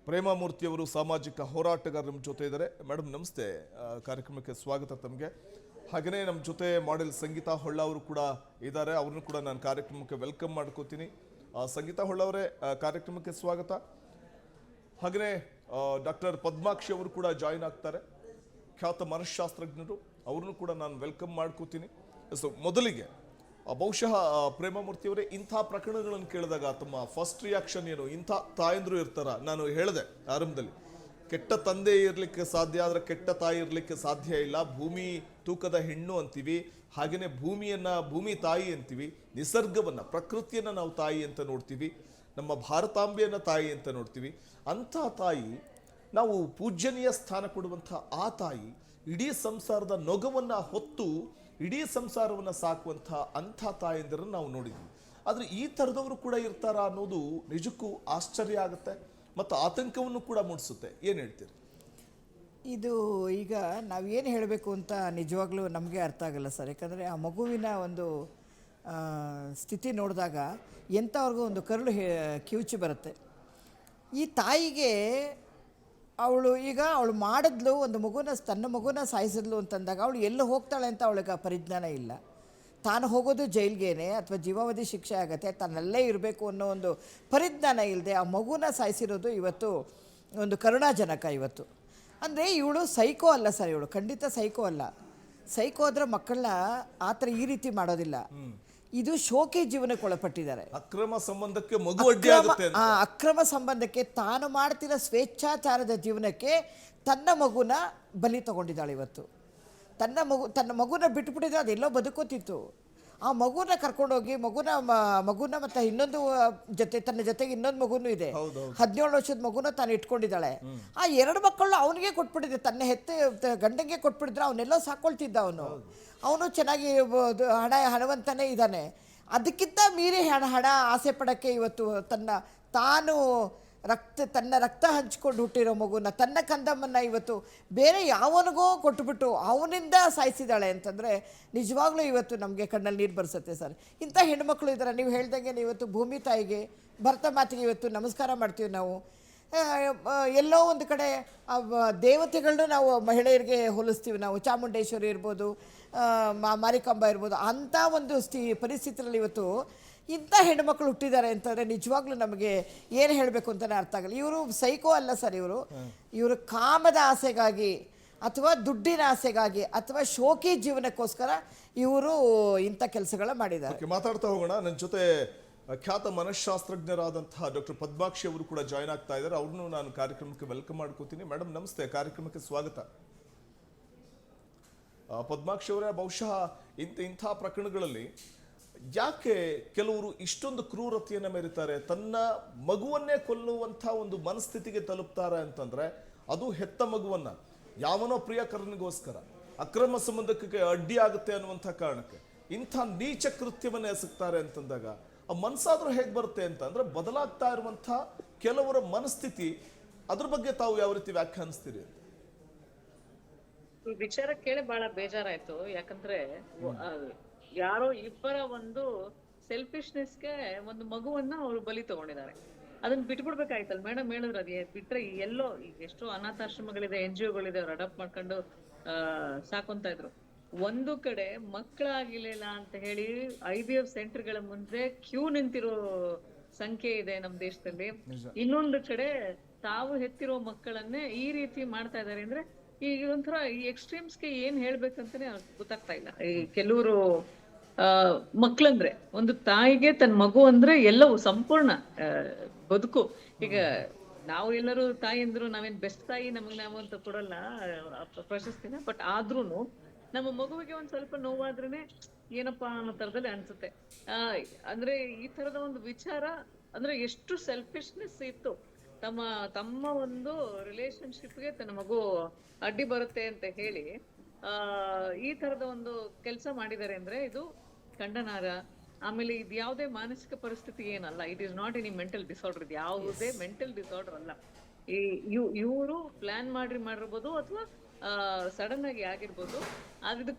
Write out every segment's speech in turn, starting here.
ಪ್ರೇಮಾಮೂರ್ತಿಯವರು ಸಾಮಾಜಿಕ ಹೋರಾಟಗಾರರು ನಮ್ಮ ಜೊತೆ ಇದ್ದಾರೆ. ಮೇಡಮ್ ನಮಸ್ತೆ, ಕಾರ್ಯಕ್ರಮಕ್ಕೆ ಸ್ವಾಗತ ತಮಗೆ. ಹಾಗೆಯೇ ನಮ್ಮ ಜೊತೆ ಮಾಡೆಲ್ ಸಂಗೀತಾ ಹೊಳ್ಳ ಅವರು ಕೂಡ ಇದ್ದಾರೆ, ಅವ್ರನ್ನು ಕೂಡ ನಾನು ಕಾರ್ಯಕ್ರಮಕ್ಕೆ ವೆಲ್ಕಮ್ ಮಾಡ್ಕೋತೀನಿ. ಸಂಗೀತಾ ಹೊಳ್ಳ ಅವರೇ, ಕಾರ್ಯಕ್ರಮಕ್ಕೆ ಸ್ವಾಗತ. ಹಾಗೆಯೇ ಡಾಕ್ಟರ್ ಪದ್ಮಾಕ್ಷಿ ಅವರು ಕೂಡ ಜಾಯಿನ್ ಆಗ್ತಾರೆ, ಖ್ಯಾತ ಮನಃಶಾಸ್ತ್ರಜ್ಞರು, ಅವ್ರನ್ನು ಕೂಡ ನಾನು ವೆಲ್ಕಮ್ ಮಾಡ್ಕೋತೀನಿ. ಸೊ ಮೊದಲಿಗೆ ಬಹುಶಃ ಪ್ರೇಮಾಮೂರ್ತಿಯವರೇ, ಇಂಥ ಪ್ರಕರಣಗಳನ್ನು ಕೇಳಿದಾಗ ತಮ್ಮ ಫಸ್ಟ್ ರಿಯಾಕ್ಷನ್ ಏನು? ಇಂಥ ತಾಯಂದ್ರು ಇರ್ತಾರ? ನಾನು ಹೇಳಿದೆ ಆರಂಭದಲ್ಲಿ, ಕೆಟ್ಟ ತಂದೆ ಇರಲಿಕ್ಕೆ ಸಾಧ್ಯ ಆದರೆ ಕೆಟ್ಟ ತಾಯಿ ಇರಲಿಕ್ಕೆ ಸಾಧ್ಯ ಇಲ್ಲ. ಭೂಮಿ ತೂಕದ ಹೆಣ್ಣು ಅಂತೀವಿ, ಹಾಗೆಯೇ ಭೂಮಿ ತಾಯಿ ಅಂತೀವಿ, ನಿಸರ್ಗವನ್ನು ಪ್ರಕೃತಿಯನ್ನು ನಾವು ತಾಯಿ ಅಂತ ನೋಡ್ತೀವಿ, ನಮ್ಮ ಭಾರತಾಂಬೆಯನ್ನು ತಾಯಿ ಅಂತ ನೋಡ್ತೀವಿ. ಅಂಥ ತಾಯಿ, ನಾವು ಪೂಜ್ಯನೀಯ ಸ್ಥಾನ ಕೊಡುವಂಥ ಆ ತಾಯಿ ಇಡೀ ಸಂಸಾರದ ನೊಗವನ್ನು ಹೊತ್ತು ಇಡೀ ಸಂಸಾರವನ್ನು ಸಾಕುವಂಥ ಅಂಥ ತಾಯಂದಿರನ್ನು ನಾವು ನೋಡಿದ್ವಿ. ಆದರೆ ಈ ಥರದವರು ಕೂಡ ಇರ್ತಾರ ಅನ್ನೋದು ನಿಜಕ್ಕೂ ಆಶ್ಚರ್ಯ ಆಗುತ್ತೆ ಮತ್ತು ಆತಂಕವನ್ನು ಕೂಡ ಮೂಡಿಸುತ್ತೆ. ಏನು ಹೇಳ್ತೀರಿ? ಇದು ಈಗ ನಾವೇನು ಹೇಳಬೇಕು ಅಂತ ನಿಜವಾಗ್ಲೂ ನಮಗೆ ಅರ್ಥ ಆಗಲ್ಲ ಸರ್. ಯಾಕಂದರೆ ಆ ಮಗುವಿನ ಒಂದು ಸ್ಥಿತಿ ನೋಡಿದಾಗ ಎಂಥವ್ರಿಗೂ ಒಂದು ಕರುಳು ಕಿವುಚಿ ಬರುತ್ತೆ. ಈ ತಾಯಿಗೆ ಅವಳು ಮಾಡಿದ್ಲು, ಒಂದು ತನ್ನ ಮಗುನ ಸಾಯಿಸಿದ್ಲು ಅಂತಂದಾಗ ಅವಳು ಎಲ್ಲಿ ಹೋಗ್ತಾಳೆ ಅಂತ ಅವಳಿಗೆ ಪರಿಜ್ಞಾನ ಇಲ್ಲ. ತಾನು ಹೋಗೋದು ಜೈಲ್ಗೇನೆ ಅಥವಾ ಜೀವಾವಧಿ ಶಿಕ್ಷೆ ಆಗುತ್ತೆ, ತಾನಲ್ಲೇ ಇರಬೇಕು ಅನ್ನೋ ಒಂದು ಪರಿಜ್ಞಾನ ಇಲ್ಲದೆ ಆ ಮಗುನ ಸಾಯಿಸಿರೋದು ಇವತ್ತು ಒಂದು ಕರುಣಾಜನಕ. ಇವತ್ತು ಅಂದರೆ ಇವಳು ಸೈಕೋ ಅಲ್ಲ ಸರ್, ಇವಳು ಖಂಡಿತ ಸೈಕೋ ಅಲ್ಲ. ಸೈಕೋ ಆದರೆ ಮಕ್ಕಳನ್ನ ಆ ಥರ ಈ ರೀತಿ ಮಾಡೋದಿಲ್ಲ. ಇದು ಶೋಕಿ ಜೀವನಕ್ಕೆ ಒಳಪಟ್ಟಿದ್ದಾರೆ. ಅಕ್ರಮ ಸಂಬಂಧಕ್ಕೆ ಮಗು ಅಡ್ಡಿ ಆಗುತ್ತೆ. ಅಕ್ರಮ ಸಂಬಂಧಕ್ಕೆ ತಾನು ಮಾಡ್ತಿರೋ ಸ್ವೇಚ್ಛಾಚಾರದ ಜೀವನಕ್ಕೆ ತನ್ನ ಮಗುನ ಬಲಿ ತಗೊಂಡಿದ್ದಾಳೆ. ಇವತ್ತು ತನ್ನ ಮಗುನ ಬಿಟ್ಬಿಟ್ಟಿದ್ರೆ ಅದೆಲ್ಲೋ ಬದುಕೋತಿತ್ತು. ಆ ಮಗುನ ಕರ್ಕೊಂಡೋಗಿ ಮಗುನ ಮತ್ತು ಇನ್ನೊಂದು ತನ್ನ ಜೊತೆಗೆ ಇನ್ನೊಂದು ಮಗುನೂ ಇದೆ, 17 ವರ್ಷದ ಮಗುನ ತಾನು ಇಟ್ಕೊಂಡಿದ್ದಾಳೆ. ಆ 2 ಮಕ್ಕಳು ಅವನಿಗೆ ಕೊಟ್ಬಿಟ್ಟಿದೆ, ತನ್ನ ಗಂಡಂಗೆ ಕೊಟ್ಬಿಟ್ಟಿದ್ರೆ ಅವನ್ನೆಲ್ಲೋ ಸಾಕೊಳ್ತಿದ್ದ. ಅವನು ಚೆನ್ನಾಗಿ ಹಣವಂತನೇ ಇದ್ದಾನೆ. ಅದಕ್ಕಿಂತ ಮೀರಿ ಹಣ ಆಸೆ ಪಡೋಕ್ಕೆ ಇವತ್ತು ತನ್ನ ರಕ್ತ ಹಂಚ್ಕೊಂಡು ಹುಟ್ಟಿರೋ ಮಗುನ, ತನ್ನ ಕಂದಮ್ಮನ್ನು ಇವತ್ತು ಬೇರೆ ಯಾವನಿಗೋ ಕೊಟ್ಟುಬಿಟ್ಟು ಅವನಿಂದ ಸಾಯಿಸಿದಾಳೆ ಅಂತಂದರೆ ನಿಜವಾಗ್ಲೂ ಇವತ್ತು ನಮಗೆ ಕಣ್ಣಲ್ಲಿ ನೀರು ಬರ್ಸುತ್ತೆ ಸರ್. ಇಂಥ ಹೆಣ್ಮಕ್ಳು ಇದ್ದಾರೆ. ನೀವು ಹೇಳ್ದಂಗೆ ಇವತ್ತು ಭೂಮಿ ತಾಯಿಗೆ, ಭರತ ಮಾತಿಗೆ ಇವತ್ತು ನಮಸ್ಕಾರ ಮಾಡ್ತೀವಿ ನಾವು. ಎಲ್ಲೋ ಒಂದು ಕಡೆ ದೇವತೆಗಳನ್ನೂ ನಾವು ಮಹಿಳೆಯರಿಗೆ ಹೋಲಿಸ್ತೀವಿ. ನಾವು ಚಾಮುಂಡೇಶ್ವರಿ ಇರ್ಬೋದು, ಮಾರಿಕಾಂಬ ಇರ್ಬೋದು. ಅಂಥ ಒಂದು ಪರಿಸ್ಥಿತಿಯಲ್ಲಿ ಇವತ್ತು ಇಂಥ ಹೆಣ್ಮಕ್ಳು ಹುಟ್ಟಿದ್ದಾರೆ ಅಂತಂದರೆ ನಿಜವಾಗ್ಲೂ ನಮಗೆ ಏನು ಹೇಳಬೇಕು ಅಂತಲೇ ಅರ್ಥ ಆಗಲ್ಲ. ಇವರು ಸೈಕೋ ಅಲ್ಲ ಸರ್. ಇವರು ಕಾಮದ ಆಸೆಗಾಗಿ ಅಥವಾ ದುಡ್ಡಿನ ಆಸೆಗಾಗಿ ಅಥವಾ ಶೋಕಿ ಜೀವನಕ್ಕೋಸ್ಕರ ಇವರು ಇಂಥ ಕೆಲಸಗಳ ಮಾಡಿದ್ದಾರೆ. ಮಾತಾಡ್ತಾ ಹೋಗೋಣ. ನನ್ನ ಜೊತೆ ಖ್ಯಾತ ಮನಃಶಾಸ್ತ್ರಜ್ಞರಾದಂತಹ ಡಾಕ್ಟರ್ ಪದ್ಮಾಕ್ಷಿ ಅವರು ಕೂಡ ಜಾಯ್ನ್ ಆಗ್ತಾ ಇದ್ದಾರೆ. ಅವ್ರನ್ನು ನಾನು ಕಾರ್ಯಕ್ರಮಕ್ಕೆ ವೆಲ್ಕಮ್ ಮಾಡ್ಕೋತೀನಿ. ಮೇಡಮ್ ನಮಸ್ತೆ, ಕಾರ್ಯಕ್ರಮಕ್ಕೆ ಸ್ವಾಗತ. ಪದ್ಮಾಕ್ಷಿ ಅವರೇ, ಬಹುಶಃ ಇಂಥ ಪ್ರಕರಣಗಳಲ್ಲಿ ಯಾಕೆ ಕೆಲವರು ಇಷ್ಟೊಂದು ಕ್ರೂರತೆಯನ್ನು ಮೆರೀತಾರೆ, ತನ್ನ ಮಗುವನ್ನೇ ಕೊಲ್ಲುವಂಥ ಒಂದು ಮನಸ್ಥಿತಿಗೆ ತಲುಪ್ತಾರೆ ಅಂತಂದ್ರೆ, ಅದು ಹೆತ್ತ ಮಗುವನ್ನ ಯಾವನೋ ಪ್ರಿಯಕರನಿಗೋಸ್ಕರ ಅಕ್ರಮ ಸಂಬಂಧಕ್ಕೆ ಅಡ್ಡಿ ಆಗುತ್ತೆ ಅನ್ನುವಂಥ ಕಾರಣಕ್ಕೆ ಇಂಥ ನೀಚ ಕೃತ್ಯವನ್ನು ಎಸಗ್ತಾರೆ ಅಂತಂದಾಗ ಆ ಮನಸ್ಸಾದ್ರೂ ಹೇಗೆ ಬರುತ್ತೆ ಅಂತಂದ್ರೆ, ಬದಲಾಗ್ತಾ ಇರುವಂಥ ಕೆಲವರ ಮನಸ್ಥಿತಿ, ಅದ್ರ ಬಗ್ಗೆ ತಾವು ಯಾವ ರೀತಿ ವ್ಯಾಖ್ಯಾನಿಸ್ತೀರಿ? ಈ ವಿಚಾರ ಕೇಳಿ ಬಹಳ ಬೇಜಾರಾಯ್ತು. ಯಾಕಂದ್ರೆ ಯಾರೋ ಇಬ್ಬರ ಒಂದು ಸೆಲ್ಫಿಶ್ನೆಸ್ಗೆ ಒಂದು ಮಗುವನ್ನ ಅವರು ಬಲಿ ತಗೊಂಡಿದ್ದಾರೆ. ಅದನ್ನ ಬಿಟ್ಬಿಡ್ಬೇಕಾಯ್ತಲ್ಲ. ಮೇಡಮ್ ಹೇಳಿದ್ರು, ಅದೇ ಬಿಟ್ರೆ ಎಲ್ಲೋ ಈಗ ಎಷ್ಟೋ ಅನಾಥಾಶ್ರಮಗಳಿದೆ, NGO ಗಳಿದೆ, ಅವ್ರು ಅಡಾಪ್ಟ್ ಮಾಡ್ಕೊಂಡು ಸಾಕೊಂತ ಇದ್ರು. ಒಂದು ಕಡೆ ಮಕ್ಕಳಾಗಿರ್ಲಿಲ್ಲ ಅಂತ ಹೇಳಿ IVF ಸೆಂಟರ್ಗಳ ಮುಂದೆ ಕ್ಯೂ ನಿಂತಿರೋ ಸಂಖ್ಯೆ ಇದೆ ನಮ್ಮ ದೇಶದಲ್ಲಿ. ಇನ್ನೊಂದು ಕಡೆ ತಾವು ಹೆತ್ತಿರೋ ಮಕ್ಕಳನ್ನೇ ಈ ರೀತಿ ಮಾಡ್ತಾ ಇದ್ದಾರೆ. ಅಂದ್ರೆ ಈಗ ಒಂಥರ ಈ ಎಕ್ಸ್ಟ್ರೀಮ್ಸ್ಗೆ ಏನ್ ಹೇಳ್ಬೇಕಂತಾನೆ ಗೊತ್ತಾಗ್ತಾ ಇಲ್ಲ. ಈ ಕೆಲವರು ಮಕ್ಳಂದ್ರೆ, ಒಂದು ತಾಯಿಗೆ ತನ್ನ ಮಗು ಅಂದ್ರೆ ಎಲ್ಲವೂ ಸಂಪೂರ್ಣ ಬದುಕು. ಈಗ ನಾವು ಎಲ್ಲರೂ ತಾಯಿ ಅಂದ್ರು ನಾವೇನ್ ಬೆಸ್ಟ್ ತಾಯಿ, ನಮಗ್ ನಾವು ಅಂತ ಕೊಡಲ್ಲ ಪ್ರಶಸ್ತಿನ. ಬಟ್ ಆದ್ರೂನು ನಮ್ಮ ಮಗುವಿಗೆ ಒಂದ್ ಸ್ವಲ್ಪ ನೋವಾದ್ರೇನೆ ಏನಪ್ಪಾ ಅನ್ನೋ ತರದಲ್ಲಿ ಅನ್ಸುತ್ತೆ. ಅಂದ್ರೆ ಈ ತರದ ಒಂದು ವಿಚಾರ ಅಂದ್ರೆ ಎಷ್ಟು ಸೆಲ್ಫಿಶ್ನೆಸ್ ಇತ್ತು. ತಮ್ಮ ಒಂದು ರಿಲೇಶನ್ಶಿಪ್ಗೆ ತನ್ನ ಮಗು ಅಡ್ಡಿ ಬರುತ್ತೆ ಅಂತ ಹೇಳಿ ಈ ತರದ ಒಂದು ಕೆಲಸ ಮಾಡಿದ್ದಾರೆ ಅಂದ್ರೆ ಇದು ಖಂಡನಾರ್ಹ. ಆಮೇಲೆ ಇದು ಯಾವುದೇ ಮಾನಸಿಕ ಪರಿಸ್ಥಿತಿ ಏನಲ್ಲ. It is not any mental disorder. ಇದು ಯಾವುದೇ ಮೆಂಟಲ್ ಡಿಸಾರ್ಡರ್ ಅಲ್ಲ. ಇವರು ಪ್ಲಾನ್ ಮಾಡಿರ್ಬೋದು ಅಥವಾ ಸಡನ್ ಆಗಿ ಆಗಿರ್ಬೋದು. ಆದ್ರೆ ಇದು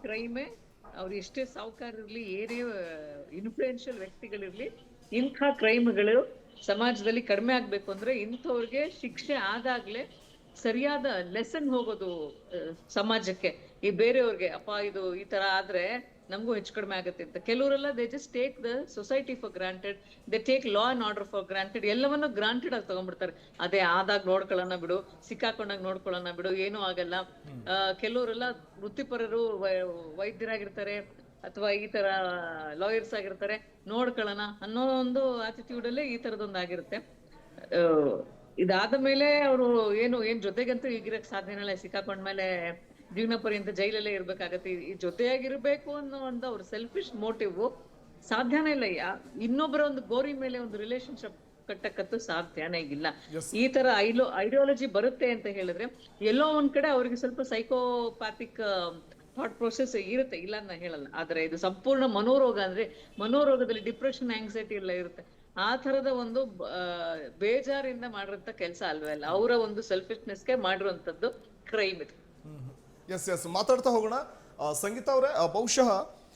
ಕ್ರೈಮೇ. ಅವ್ರು ಎಷ್ಟೇ ಸಾಹುಕಾರ ಇರ್ಲಿ, ಏನೇ ಇನ್ಫ್ಲೂಯೆನ್ಷಿಯಲ್ ವ್ಯಕ್ತಿಗಳಿರ್ಲಿ, ಇಂಥ ಕ್ರೈಮ್ಗಳು ಸಮಾಜದಲ್ಲಿ ಕಡಿಮೆ ಆಗ್ಬೇಕು ಅಂದ್ರೆ ಇಂಥವ್ರಿಗೆ ಶಿಕ್ಷೆ ಆದಾಗ್ಲೇ ಸರಿಯಾದ ಲೆಸನ್ ಹೋಗೋದು ಸಮಾಜಕ್ಕೆ, ಈ ಬೇರೆಯವ್ರಿಗೆ ಅಪ್ಪ ಇದು ಈ ತರ ಆದ್ರೆ ನಮಗೂ ಹೆಚ್ಚು ಕಡಿಮೆ ಆಗುತ್ತೆ ಅಂತ. ಕೆಲವರೆಲ್ಲ they just take the society for granted, they take law and order for granted, ಎಲ್ಲವನ್ನೂ ಗ್ರಾಂಟೆಡ್ ಆಗಿ ತಗೊಂಡ್ಬಿಡ್ತಾರೆ. ಅದೇ ಆದಾಗ ನೋಡ್ಕೊಳ್ಳೋಣ ಬಿಡು, ಸಿಕ್ಕಾಕೊಂಡಾಗ ನೋಡ್ಕೊಳ್ಳೋಣ ಬಿಡು, ಏನೂ ಆಗಲ್ಲ. ಕೆಲವರೆಲ್ಲ ವೃತ್ತಿಪರರು, ವೈದ್ಯರಾಗಿರ್ತಾರೆ ಅಥವಾ ಈ ತರ ಲಾಯರ್ಸ್ ಆಗಿರ್ತಾರೆ, ನೋಡ್ಕೊಳ್ಳೋಣ ಅನ್ನೋ ಒಂದು ಆಟಿಟ್ಯೂಡ್ ಅಲ್ಲೇ ಈ ತರದೊಂದು ಆಗಿರುತ್ತೆ. ಇದಾದ ಮೇಲೆ ಅವರು ಏನ್ ಜೊತೆಗಂತೂ ಈಗಿರಕ್ ಸಾಧ್ಯನೇ, ಸಿಕ್ಕಾಕೊಂಡ್ಮೇಲೆ ಜೀವನ ಪರ್ಯಂತ ಜೈಲಲ್ಲೇ ಇರ್ಬೇಕಾಗತ್ತೆ. ಈ ಜೊತೆಯಾಗಿರ್ಬೇಕು ಅನ್ನೋ ಒಂದು ಅವ್ರ ಸೆಲ್ಫಿಶ್ ಮೋಟಿವ್ ಸಾಧ್ಯನೇ ಇಲ್ಲ. ಇನ್ನೊಬ್ಬರ ಒಂದು ಗೋರಿ ಮೇಲೆ ಒಂದು ರಿಲೇಶನ್ಶಿಪ್ ಕಟ್ಟಕ್ಕಂತೂ ಸಾಧ್ಯನೇ ಇಲ್ಲ. ಈ ತರ ಐಡಿಯಾಲಜಿ ಬರುತ್ತೆ ಅಂತ ಹೇಳಿದ್ರೆ ಎಲ್ಲೋ ಒಂದ್ ಕಡೆ ಅವ್ರಿಗೆ ಸ್ವಲ್ಪ ಸೈಕೋಪ್ಯಾಥಿಕ್ ಥಾಟ್ ಪ್ರೊಸೆಸ್ ಇರುತ್ತೆ, ಇಲ್ಲ ಅಂತ ಹೇಳಲ್ಲ. ಆದ್ರೆ ಇದು ಸಂಪೂರ್ಣ ಮನೋರೋಗ, ಅಂದ್ರೆ ಮನೋರೋಗದಲ್ಲಿ ಡಿಪ್ರೆಷನ್, ಆಂಗ್ಸೈಟಿ ಎಲ್ಲ ಇರುತ್ತೆ. ಆ ತರದ ಒಂದು ಬೇಜಾರಿಂದ ಮಾಡಿರೋಂಥ ಕೆಲಸ ಅಲ್ವೇ ಅಲ್ಲ, ಅವರ ಒಂದು ಸೆಲ್ಫಿಶ್ನೆಸ್ಗೆ ಮಾಡಿರುವಂತದ್ದು ಕ್ರೈಮ್ ಇದು. ಎಸ್ ಮಾತಾಡ್ತಾ ಹೋಗೋಣ. ಸಂಗೀತ ಅವರೇ, ಬಹುಶಃ